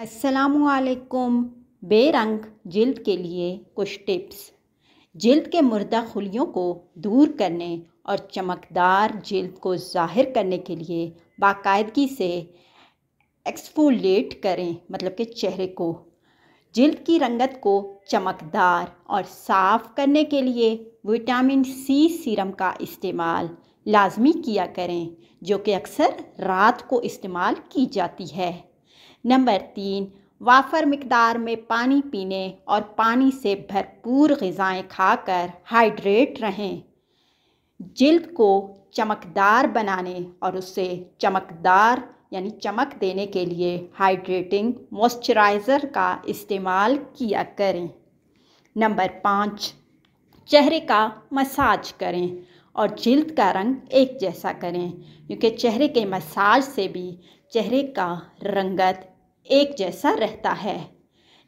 अस्सलामुअलैकुम। बेरंग जिल्द के लिए कुछ टिप्स। जिल्द के मुर्दा खुलियों को दूर करने और चमकदार जिल्द को ज़ाहिर करने के लिए बाकायदगी से एक्सफोलिएट करें, मतलब कि चेहरे को। जिल्द की रंगत को चमकदार और साफ़ करने के लिए विटामिन सी सीरम का इस्तेमाल लाजमी किया करें, जो कि अक्सर रात को इस्तेमाल की जाती है। नंबर 3, वाफर मिकदार में पानी पीने और पानी से भरपूर ग़िज़ाएँ खाकर हाइड्रेट रहें। जिल्द को चमकदार बनाने और उससे चमकदार यानी चमक देने के लिए हाइड्रेटिंग मॉइस्चराइज़र का इस्तेमाल किया करें। नंबर 5, चेहरे का मसाज करें और जिल्द का रंग एक जैसा करें, क्योंकि चेहरे के मसाज से भी चेहरे का रंगत एक जैसा रहता है।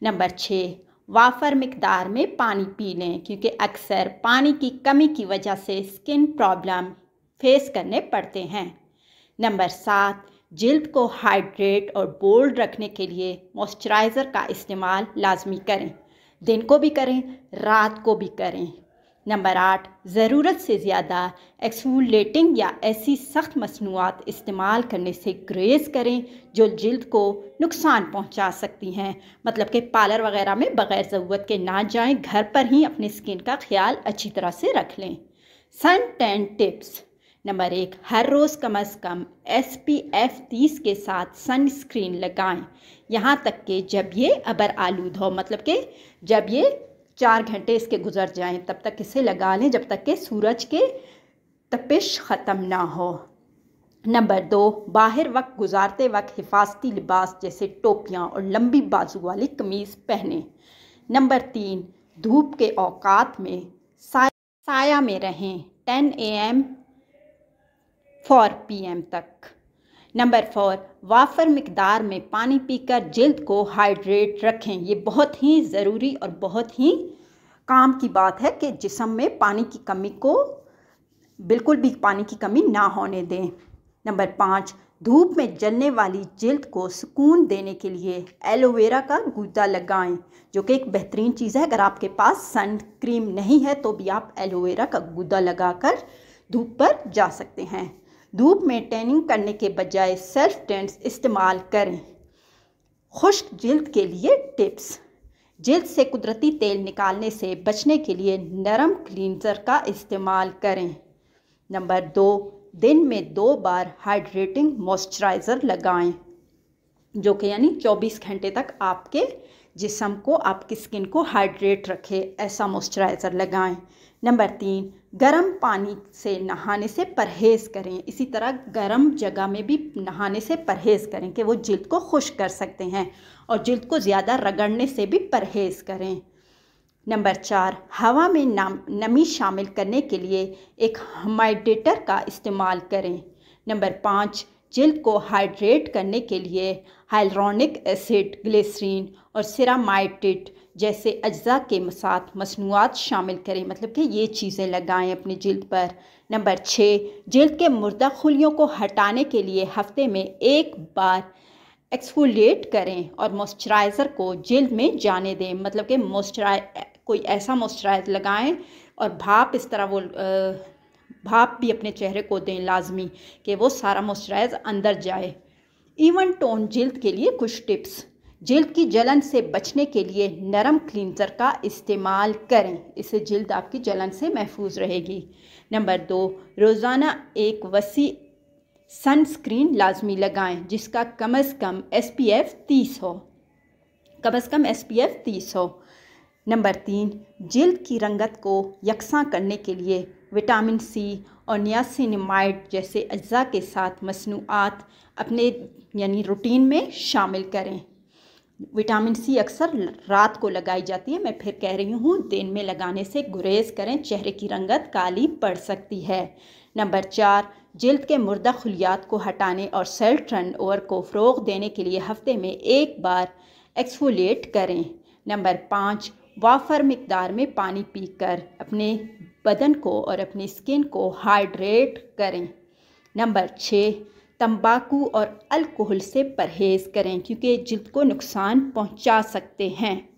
नंबर 6, वाफर मिकदार में पानी पी लें, क्योंकि अक्सर पानी की कमी की वजह से स्किन प्रॉब्लम फेस करने पड़ते हैं। नंबर 7, जिल्द को हाइड्रेट और बोल्ड रखने के लिए मॉइस्चराइज़र का इस्तेमाल लाजमी करें। दिन को भी करें, रात को भी करें। नंबर 8, ज़रूरत से ज़्यादा एक्सफोलिएटिंग या ऐसी सख्त मसनूआत इस्तेमाल करने से गुरेज करें जो जिल्द को नुकसान पहुंचा सकती हैं, मतलब कि पार्लर वगैरह में बग़ैर ज़रूरत के ना जाएं, घर पर ही अपनी स्किन का ख्याल अच्छी तरह से रख लें। Sun tan tips. नंबर 1, हर रोज़ कम अज़ कम SPF 30 के साथ सन स्क्रीन लगाएं, यहाँ तक कि जब ये अबर आलूद हो, मतलब कि जब ये 4 घंटे इसके गुजर जाएं तब तक इसे लगा लें, जब तक कि सूरज के तपिश ख़त्म ना हो। नंबर 2, बाहर वक्त गुजारते वक्त हिफाजती लिबास जैसे टोपियाँ और लंबी बाजू वाली कमीज़ पहनें। नंबर 3, धूप के औकात में साया में रहें 10 AM 4 PM तक। नंबर 4, वाफर मिकदार में पानी पीकर जिल्द को हाइड्रेट रखें। ये बहुत ही ज़रूरी और बहुत ही काम की बात है कि जिस्म में पानी की कमी को बिल्कुल भी पानी की कमी ना होने दें। नंबर 5, धूप में जलने वाली जिल्द को सुकून देने के लिए एलोवेरा का गूदा लगाएं, जो कि एक बेहतरीन चीज़ है। अगर आपके पास सन क्रीम नहीं है तो भी आप एलोवेरा का गूदा लगाकर धूप पर जा सकते हैं। धूप में टैनिंग करने के बजाय सेल्फ टेंस इस्तेमाल करें। खुश्क जिल्द के लिए टिप्स। जिल्द से कुदरती तेल निकालने से बचने के लिए नरम क्लींजर का इस्तेमाल करें। नंबर 2, दिन में 2 बार हाइड्रेटिंग मॉइस्चराइज़र लगाएं, जो कि यानी 24 घंटे तक आपके जिस्म को, आपकी स्किन को हाइड्रेट रखे, ऐसा मॉइस्चराइज़र लगाएं। नंबर 3, गर्म पानी से नहाने से परहेज़ करें। इसी तरह गर्म जगह में भी नहाने से परहेज़ करें कि वो जिल्द को खुश्क कर सकते हैं, और जिल्द को ज़्यादा रगड़ने से भी परहेज़ करें। नंबर 4, हवा में नमी शामिल करने के लिए एक हुमिडिफायर का इस्तेमाल करें। नंबर 5, जिल्द को हाइड्रेट करने के लिए हाइलुरोनिक एसिड, ग्लिसरीन और सिरामाइड जैसे अज्जा के साथ मसनूआत शामिल करें, मतलब कि ये चीज़ें लगाएं अपनी जिल्द पर। नंबर 6, जिल्द के मुर्दा खुलियों को हटाने के लिए हफ्ते में 1 बार एक्सफोलिएट करें और मॉइस्चराइज़र को जिल्द में जाने दें, मतलब कि कोई ऐसा मॉइस्चराइज़र लगाएं और भाप इस तरह वो भाप भी अपने चेहरे को दें लाजमी, कि वो सारा मॉइस्चराइज़र अंदर जाए। इवन टोन जिल्द के लिए कुछ टिप्स। जिल्द की जलन से बचने के लिए नरम क्लींजर का इस्तेमाल करें, इससे जिल्द आपकी जलन से महफूज रहेगी। नंबर 2, रोज़ाना एक वसी सनस्क्रीन लाजमी लगाएं, जिसका कम अज़ कम SPF 30 हो, कम अज़ कम SPF 30 हो। नंबर 3, जिल्द की रंगत को यकसा करने के लिए विटामिन सी और नियासिनामाइड जैसे अज्जा के साथ मसनूआत अपने यानी रूटीन में शामिल करें। विटामिन सी अक्सर रात को लगाई जाती है, मैं फिर कह रही हूँ, दिन में लगाने से गुरेज करें, चेहरे की रंगत काली पड़ सकती है। नंबर 4, जिल्द के मुर्दा खुलियात को हटाने और सेल टर्नओवर को फ़रोग़ देने के लिए हफ्ते में 1 बार एक्सफोलिएट करें। नंबर 5, वाफर मिकदार में पानी पीकर अपने बदन को और अपनी स्किन को हाइड्रेट करें। नंबर 6, तंबाकू और अल्कोहल से परहेज़ करें क्योंकि जिल्द को नुकसान पहुंचा सकते हैं।